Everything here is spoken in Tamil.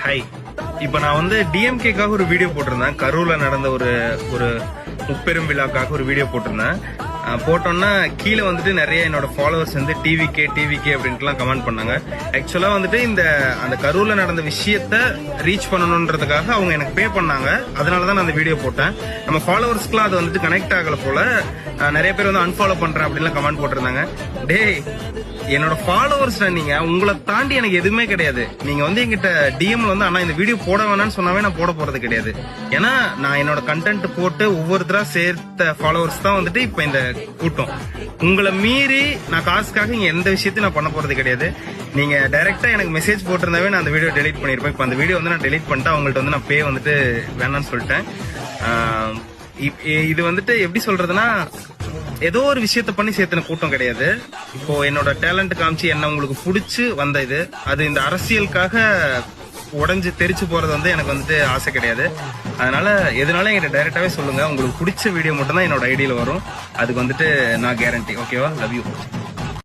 ஹாய். இப்ப நான் வந்து டிஎம்கேக்காக ஒரு வீடியோ போட்டிருந்தேன். கரூர்ல நடந்த ஒரு ஒரு முப்பெரும் விழாக்காக ஒரு வீடியோ போட்டிருந்தேன். போட்டோம்னா கீழே வந்துட்டு நிறைய என்னோட ஃபாலோவர்ஸ் வந்து டிவிகே அப்படின்ட்டுலாம் கமெண்ட் பண்ணாங்க. ஆக்சுவலா வந்துட்டு அந்த கரூர்ல நடந்த விஷயத்த ரீச் பண்ணணும்ன்றதுக்காக அவங்க எனக்கு பே பண்ணாங்க. அதனாலதான் நான் அந்த வீடியோ போட்டேன். நம்ம ஃபாலோவர்ஸ்க்குலாம் அது வந்துட்டு கனெக்ட் ஆகல போல. நிறைய பேர் வந்து அன்ஃபாலோ பண்றேன் அப்படின்லாம் கமெண்ட் போட்டிருந்தாங்க. டேய், என்னோட ஃபாலோவர்ஸ் நீங்க, உங்களை தாண்டி எனக்கு எதுவுமே கிடையாது. நீங்க வந்து எங்கிட்ட டிஎம்ல வந்து அண்ணா இந்த வீடியோ போட வேணாம்னு சொன்னாவே நான் போட போறது கிடையாது. ஏன்னா நான் என்னோட கண்டென்ட் போட்டு ஒவ்வொருத்தரா சேர்த்த ஃபாலோவர்ஸ் தான் வந்துட்டு இப்ப இந்த கூட்டம். உங்களை மீறி நான் காசுக்காக இங்க எந்த விஷயத்தையும் நான் பண்ண போறது கிடையாது. நீங்க டைரக்டா எனக்கு மெசேஜ் போட்டிருந்தாவே நான் அந்த வீடியோ டெலீட் பண்ணிருப்பேன். இப்ப அந்த வீடியோ வந்து நான் டெலீட் பண்ணிட்டு அவங்கள்ட்ட வந்து நான் பே வந்துட்டு வேணாம்னு சொல்லிட்டேன். இது வந்துட்டு எப்படி சொல்றதுன்னா, ஏதோ ஒரு விஷயத்த பண்ணி சேர்த்துன கூட்டம் கிடையாது. இப்போ என்னோட டேலண்ட் காமிச்சு என்ன உங்களுக்கு பிடிச்சு வந்த இது, அது இந்த அரசியலுக்காக உடஞ்சு தெரிச்சு போறது வந்து எனக்கு வந்துட்டு ஆசை கிடையாது. அதனால எதுனாலும் என்கிட்ட டைரக்டாவே சொல்லுங்க. உங்களுக்கு பிடிச்ச வீடியோ மட்டும் தான் என்னோட ஐடியில வரும். அதுக்கு வந்துட்டு நான் கேரண்டி. ஓகேவா? Love you.